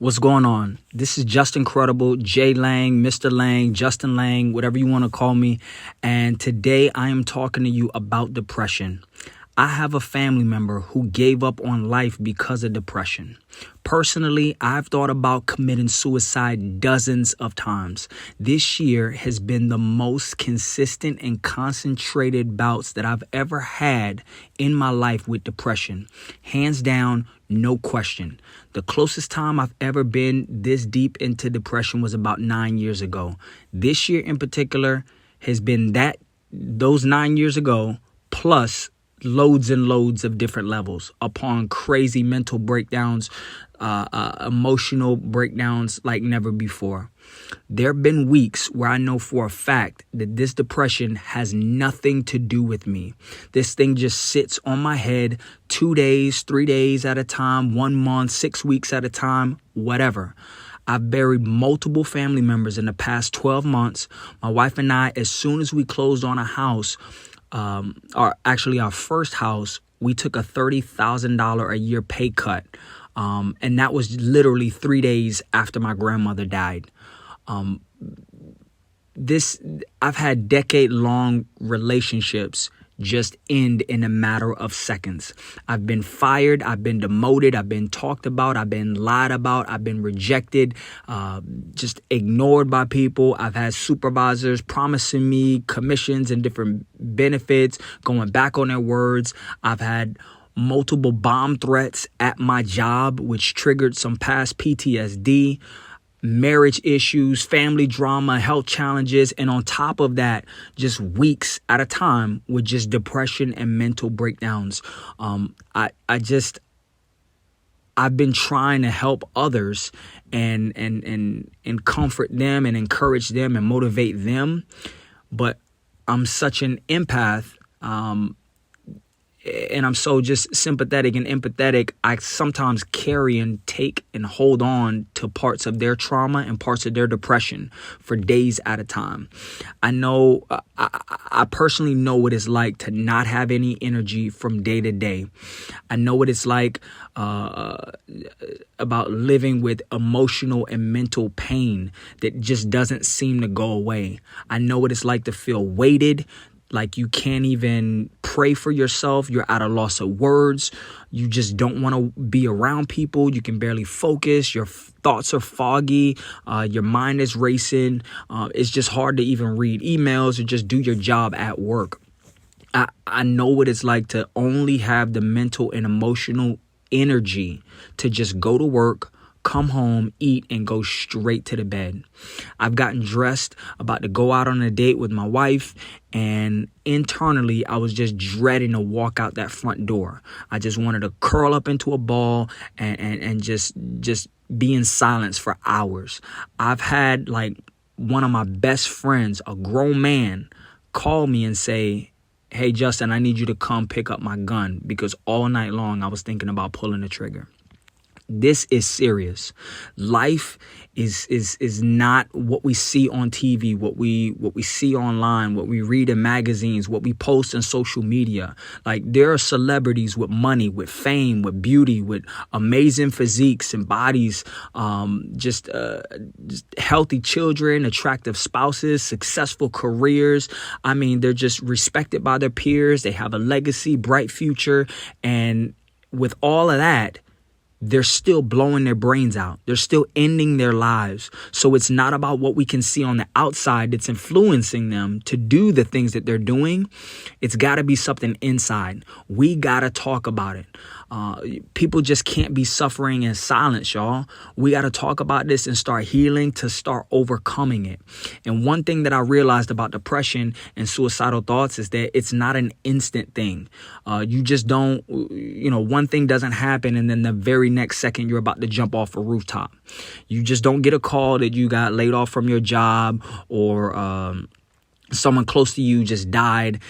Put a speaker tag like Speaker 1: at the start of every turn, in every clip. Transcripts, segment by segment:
Speaker 1: What's going on? This is Justincredible, Jay Lang, Mr. Lang, Justin Lang, whatever you want to call me. And today I am talking to you about depression. I have a family member who gave up on life because of depression. Personally, I've thought about committing suicide dozens of times. This year has been the most consistent and concentrated bouts that I've ever had in my life with depression. Hands down, no question. The closest time I've ever been this deep into depression was about 9 years ago. This year in particular has been those 9 years ago plus loads and loads of different levels upon crazy mental breakdowns, emotional breakdowns like never before. There have been weeks where I know for a fact that this depression has nothing to do with me. This thing just sits on my head 2 days, 3 days at a time, 1 month, 6 weeks at a time, whatever. I've buried multiple family members in the past 12 months. My wife and I, as soon as we closed on a house, our first house, we took a $30,000 a year pay cut. And that was literally 3 days after my grandmother died. I've had decade-long relationships just end in a matter of seconds. I've been fired, I've been demoted, I've been talked about, I've been lied about, I've been rejected, just ignored by people. I've had supervisors promising me commissions and different benefits, going back on their words. I've had multiple bomb threats at my job, which triggered some past PTSD. Marriage issues, family drama, health challenges, and on top of that, just weeks at a time with just depression and mental breakdowns. I've been trying to help others and comfort them and encourage them and motivate them, but I'm such an empath. And I'm so just sympathetic and empathetic. I sometimes carry and take and hold on to parts of their trauma and parts of their depression for days at a time. I know, I personally know what it's like to not have any energy from day to day. I know what it's like about living with emotional and mental pain that just doesn't seem to go away. I know what it's like to feel weighted, like you can't even pray for yourself. You're at a loss of words. You just don't want to be around people. You can barely focus. Your thoughts are foggy. Your mind is racing. It's just hard to even read emails or just do your job at work. I know what it's like to only have the mental and emotional energy to just go to work, come home, eat, and go straight to the bed. I've gotten dressed, about to go out on a date with my wife, and internally, I was just dreading to walk out that front door. I just wanted to curl up into a ball and just be in silence for hours. I've had one of my best friends, a grown man, call me and say, "Hey, Justin, I need you to come pick up my gun," because all night long I was thinking about pulling the trigger. This is serious. Life is not what we see on TV, what we see online, what we read in magazines, what we post on social media. Like, there are celebrities with money, with fame, with beauty, with amazing physiques and bodies, just healthy children, attractive spouses, successful careers. I mean, they're just respected by their peers. They have a legacy, bright future, and with all of that, they're still blowing their brains out. They're still ending their lives. So it's not about what we can see on the outside that's influencing them to do the things that they're doing. It's got to be something inside. We got to talk about it. People just can't be suffering in silence, y'all. We got to talk about this and start healing to start overcoming it. And one thing that I realized about depression and suicidal thoughts is that it's not an instant thing. You just don't, one thing doesn't happen and then the very next second you're about to jump off a rooftop. You just don't get a call that you got laid off from your job or someone close to you just died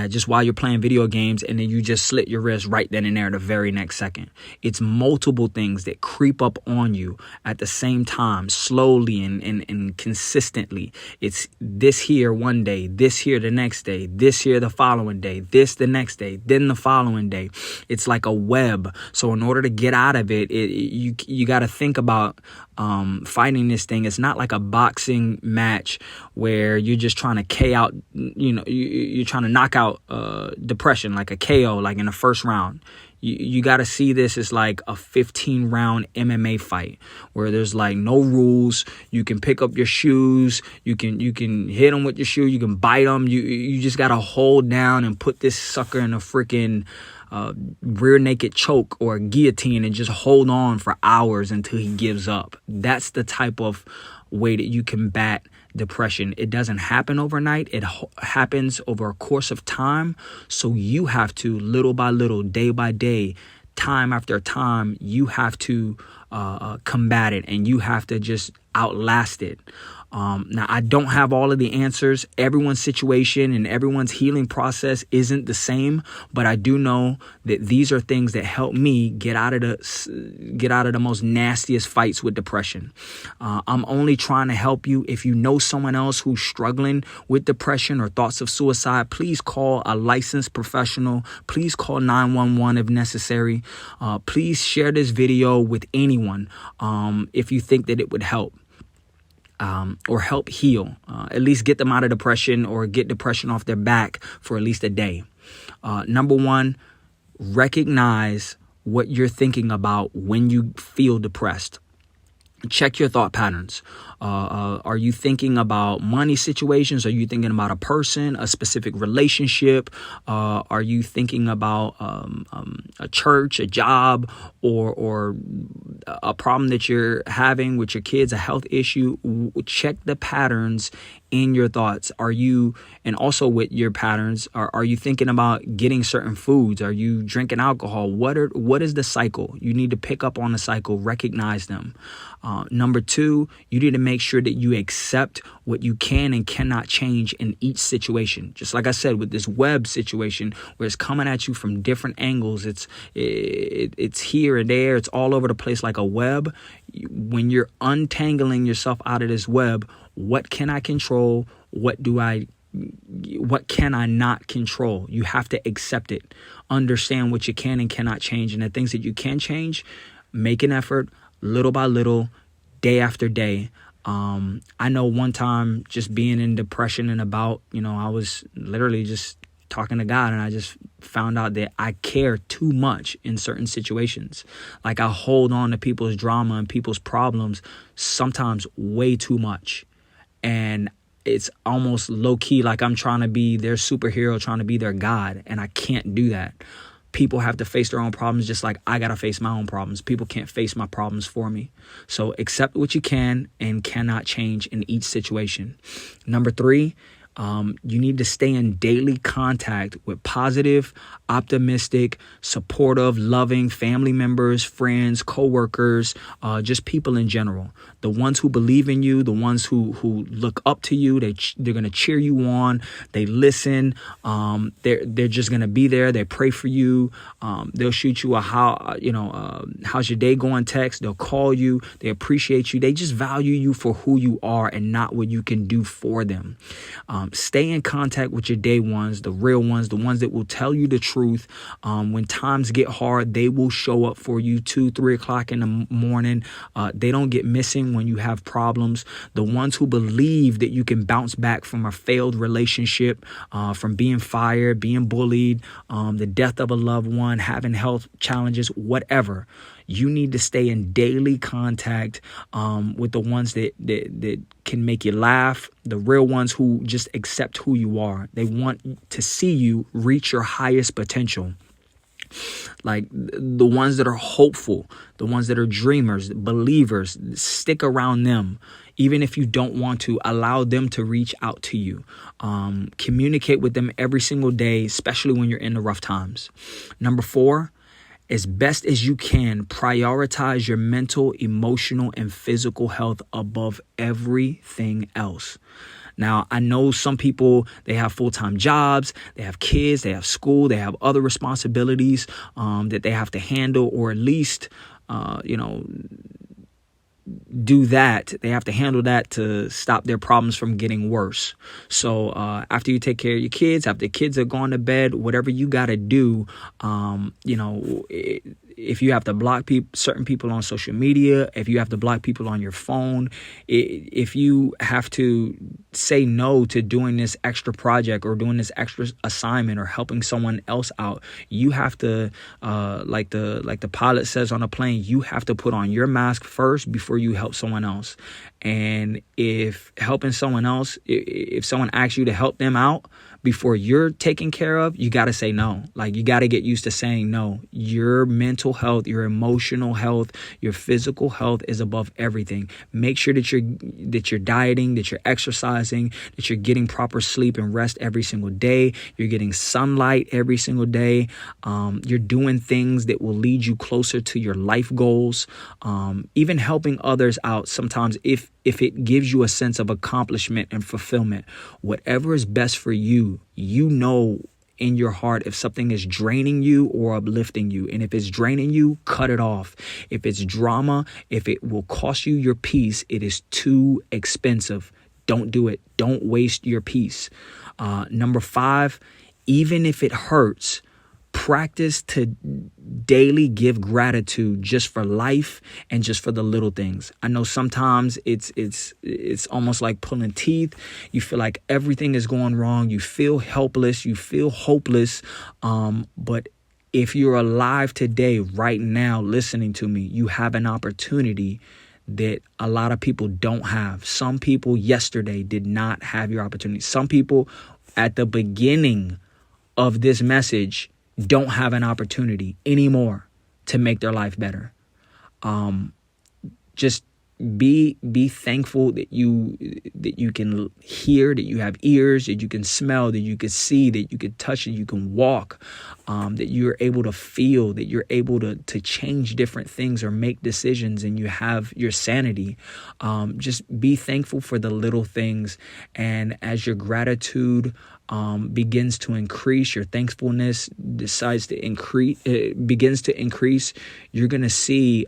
Speaker 1: just while you're playing video games, and then you just slit your wrist right then and there the very next second. It's multiple things that creep up on you at the same time, slowly and consistently. It's this here one day, this here the next day, this here the following day, this the next day, then the following day. It's like a web. So in order to get out of it, you got to think about fighting this thing. It's not like a boxing match where you're just trying to KO out, you're trying to knock out depression, like a KO, like in the first round. You got to see this as like a 15-round MMA fight where there's like no rules. You can pick up your shoes. You can hit them with your shoe. You can bite them. You just got to hold down and put this sucker in a freaking rear naked choke or a guillotine and just hold on for hours until he gives up. That's the type of way that you combat depression. It doesn't happen overnight. It happens over a course of time. So you have to, little by little, day by day, time after time, you have to combat it, and you have to just outlast it. Now, I don't have all of the answers. Everyone's situation and everyone's healing process isn't the same, but I do know that these are things that help me get out of the most nastiest fights with depression. I'm only trying to help you. If you know someone else who's struggling with depression or thoughts of suicide, please call a licensed professional. Please call 911 if necessary. Please share this video with anyone if you think that it would help. Or help heal, at least get them out of depression or get depression off their back for at least a day. Number one, recognize what you're thinking about when you feel depressed. Check your thought patterns. Are you thinking about money situations? Are you thinking about a person, a specific relationship? Are you thinking about a church, a job, or a problem that you're having with your kids, a health issue? Check the patterns in your thoughts. And also with your patterns, are you thinking about getting certain foods? Are you drinking alcohol? What is the cycle? You need to pick up on the cycle, recognize them. Number two, you need to make sure that you accept what you can and cannot change in each situation. Just like I said, with this web situation where it's coming at you from different angles, it's here and there, it's all over the place like a web. When you're untangling yourself out of this web, what can I control? What can I not control? You have to accept it. Understand what you can and cannot change. And the things that you can change, make an effort, little by little, day after day. I know one time just being in depression and I was literally just talking to God, and I just found out that I care too much in certain situations. Like I hold on to people's drama and people's problems sometimes way too much. And it's almost low key like I'm trying to be their superhero, trying to be their God, and I can't do that. People have to face their own problems just like I got to face my own problems. People can't face my problems for me. So accept what you can and cannot change in each situation. Number three, you need to stay in daily contact with positive, optimistic, supportive, loving family members, friends, coworkers, just people in general. The ones who believe in you, the ones who look up to you, they're going to cheer you on. They listen. They're just going to be there. They pray for you. They'll shoot you a how's your day going text. They'll call you. They appreciate you. They just value you for who you are and not what you can do for them. Stay in contact with your day ones, the real ones, the ones that will tell you the truth. When times get hard, they will show up for you 2-3 o'clock in the morning. They don't get missing when you have problems. The ones who believe that you can bounce back from a failed relationship, from being fired, being bullied, the death of a loved one, having health challenges, whatever. You need to stay in daily contact with the ones that can make you laugh, the real ones who just accept who you are. They want to see you reach your highest potential. Like the ones that are hopeful, the ones that are dreamers, believers, stick around them. Even if you don't want to, allow them to reach out to you. Communicate with them every single day, especially when you're in the rough times. Number 4, as best as you can, prioritize your mental, emotional, and physical health above everything else. Now, I know some people, they have full-time jobs, they have kids, they have school, they have other responsibilities that they have to handle, or at least, do that. They have to handle that to stop their problems from getting worse. So after you take care of your kids, after the kids are gone to bed, whatever you got to do, if you have to block certain people on social media, if you have to block people on your phone, if you have to say no to doing this extra project or doing this extra assignment or helping someone else out, you have to, like the pilot says on a plane, you have to put on your mask first before you help someone else. And if helping someone else, if someone asks you to help them out before you're taken care of, you got to say no. Like, you got to get used to saying no. Your mental health, your emotional health, your physical health is above everything. Make sure that you're dieting, that you're exercising, that you're getting proper sleep and rest every single day. You're getting sunlight every single day. You're doing things that will lead you closer to your life goals. Even helping others out sometimes, if it gives you a sense of accomplishment and fulfillment, whatever is best for you, you know in your heart if something is draining you or uplifting you. And if it's draining you, cut it off. If it's drama, if it will cost you your peace, it is too expensive. Don't do it. Don't waste your peace. Number 5, even if it hurts, practice to daily give gratitude just for life and just for the little things. I know sometimes it's almost like pulling teeth. You feel like everything is going wrong. You feel helpless. You feel hopeless. But if you're alive today, right now, listening to me, you have an opportunity that a lot of people don't have. Some people yesterday did not have your opportunity. Some people at the beginning of this message don't have an opportunity anymore to make their life better. Just be thankful that you can hear, that you have ears, that you can smell, that you can see, that you can touch, that you can walk, that you're able to feel, that you're able to change different things or make decisions, and you have your sanity. Just be thankful for the little things. And as your gratitude begins to increase, your thankfulness begins to increase, you're going to see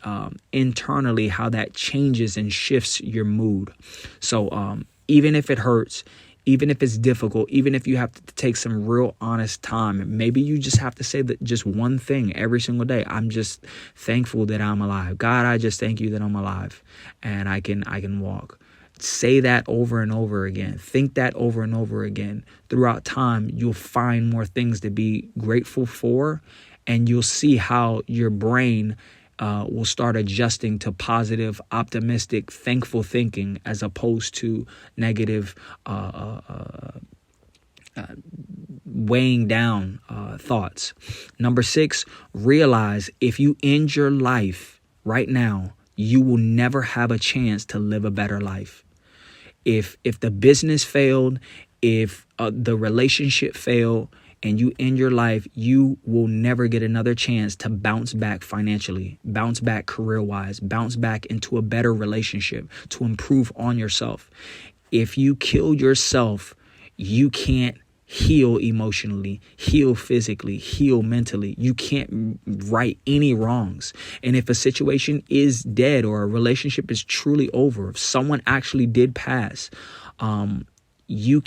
Speaker 1: internally how that changes and shifts your mood. So even if it hurts, even if it's difficult, even if you have to take some real honest time, maybe you just have to say that just one thing every single day. I'm just thankful that I'm alive. God, I just thank you that I'm alive and I can walk. Say that over and over again. Think that over and over again. Throughout time, you'll find more things to be grateful for, and you'll see how your brain will start adjusting to positive, optimistic, thankful thinking as opposed to negative, weighing down thoughts. Number 6, realize if you end your life right now, you will never have a chance to live a better life. If the business failed, if the relationship failed, and you end your life, you will never get another chance to bounce back financially, bounce back career-wise, bounce back into a better relationship, to improve on yourself. If you kill yourself, you can't heal emotionally, heal physically, heal mentally. You can't right any wrongs. And if a situation is dead or a relationship is truly over, if someone actually did pass, you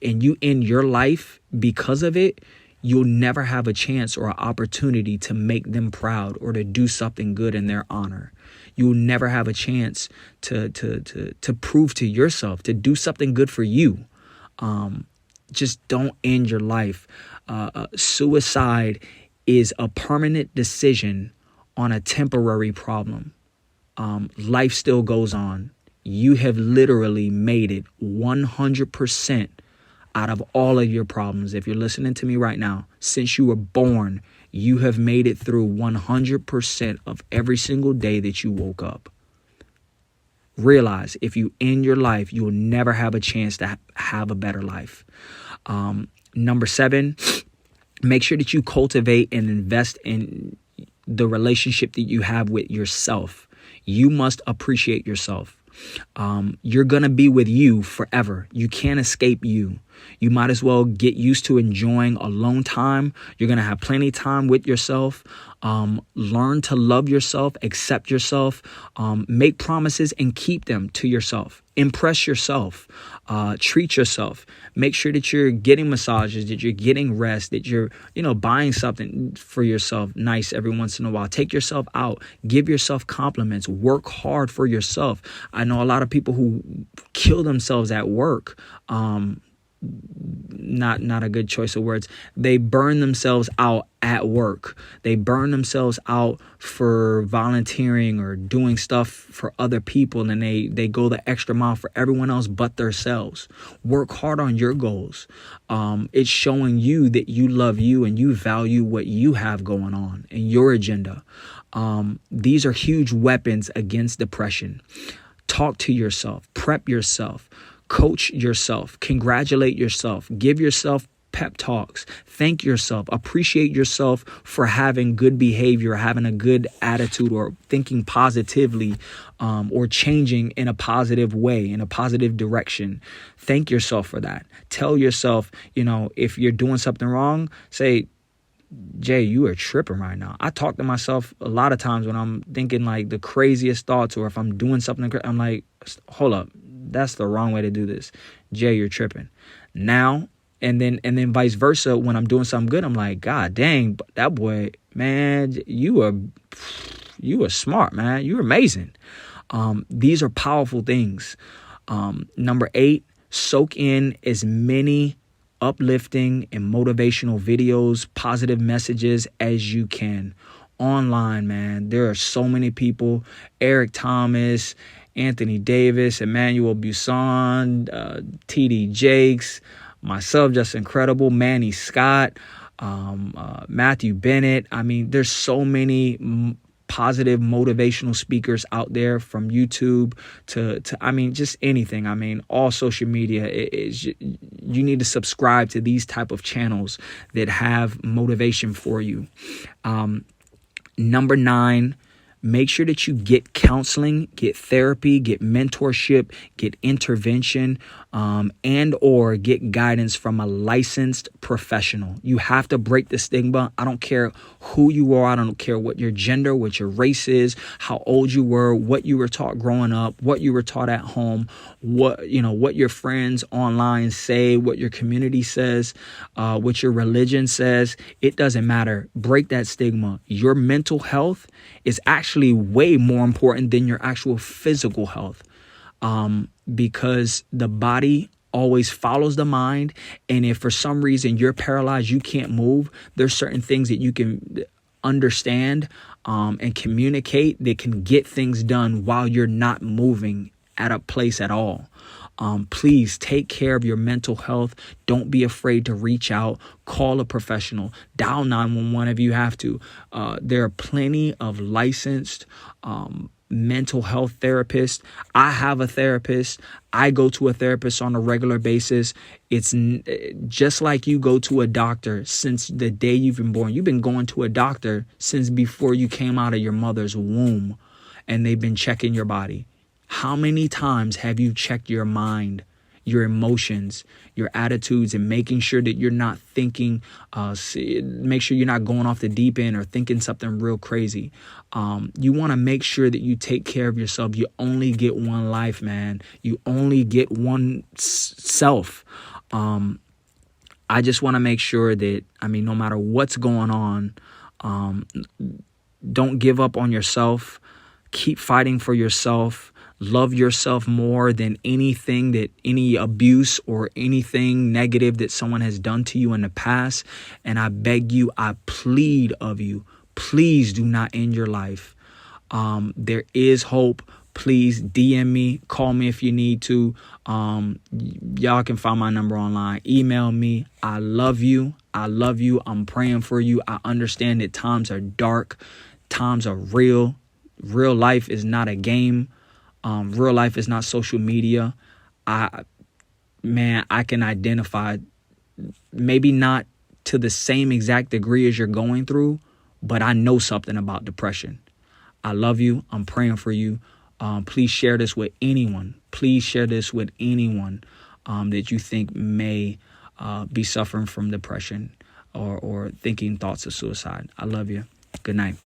Speaker 1: end your life because of it, you'll never have a chance or an opportunity to make them proud or to do something good in their honor. You'll never have a chance to prove to yourself, to do something good for you. Just don't end your life. Suicide is a permanent decision on a temporary problem. Life still goes on. You have literally made it 100% out of all of your problems. If you're listening to me right now, since you were born, you have made it through 100% of every single day that you woke up. Realize if you end your life, you will never have a chance to have a better life. Number 7, make sure that you cultivate and invest in the relationship that you have with yourself. You must appreciate yourself. You're going to be with you forever. You can't escape you. You might as well get used to enjoying alone time. You're going to have plenty of time with yourself. Learn to love yourself, accept yourself, make promises and keep them to yourself. Impress yourself, treat yourself, make sure that you're getting massages, that you're getting rest, that you're, buying something for yourself nice every once in a while. Take yourself out, give yourself compliments, work hard for yourself. I know a lot of people who kill themselves at work. Not a good choice of words. They burn themselves out at work. They burn themselves out for volunteering or doing stuff for other people, and they go the extra mile for everyone else but themselves. Work hard on your goals. It's showing you that you love you and you value what you have going on and your agenda. These are huge weapons against depression. Talk to yourself, prep yourself, coach yourself, congratulate yourself, give yourself pep talks, thank yourself, appreciate yourself for having good behavior, having a good attitude, or thinking positively, or changing in a positive way, in a positive direction. Thank yourself for that. Tell yourself, if you're doing something wrong, say, Jay, you are tripping right now. I talk to myself a lot of times when I'm thinking like the craziest thoughts, or if I'm doing something, I'm like, hold up. That's the wrong way to do this. Jay, you're tripping. Now, and then vice versa, when I'm doing something good, I'm like, God dang, that boy, man, you are smart, man. You're amazing. These are powerful things. Number 8, soak in as many uplifting and motivational videos, positive messages as you can. Online, man, there are so many people. Eric Thomas, Anthony Davis, Emmanuel Buson, T.D. Jakes, myself, Justincredible, Manny Scott, Matthew Bennett. I mean, there's so many positive motivational speakers out there, from YouTube to just anything. I mean, all social media you need to subscribe to these type of channels that have motivation for you. Number 9, make sure that you get counseling, get therapy, get mentorship, get intervention, and or get guidance from a licensed professional. You have to break the stigma. I don't care who you are. I don't care what your gender, what your race is, how old you were, what you were taught growing up, what you were taught at home, what your friends online say, what your community says, what your religion says. It doesn't matter. Break that stigma. Your mental health is actually way more important than your actual physical health, because the body always follows the mind. And if for some reason you're paralyzed, you can't move, there's certain things that you can understand and communicate that can get things done while you're not moving at a place at all. Please take care of your mental health. Don't be afraid to reach out. Call a professional. Dial 911 if you have to. There are plenty of licensed mental health therapists. I have a therapist. I go to a therapist on a regular basis. It's just like you go to a doctor since the day you've been born. You've been going to a doctor since before you came out of your mother's womb, and they've been checking your body. How many times have you checked your mind, your emotions, your attitudes, and making sure that you're not thinking, make sure you're not going off the deep end or thinking something real crazy. You want to make sure that you take care of yourself. You only get one life, man. You only get one self. I just want to make sure that, no matter what's going on, don't give up on yourself. Keep fighting for yourself. Love yourself more than any abuse or anything negative that someone has done to you in the past. And I beg you, I plead of you, please do not end your life. There is hope. Please DM me, call me if you need to. Y'all can find my number online. Email me. I love you. I love you. I'm praying for you. I understand that times are dark. Times are real. Real life is not a game. Real life is not social media. I can identify, maybe not to the same exact degree as you're going through, but I know something about depression. I love you. I'm praying for you. Please share this with anyone. Please share this with anyone that you think may be suffering from depression or thinking thoughts of suicide. I love you. Good night.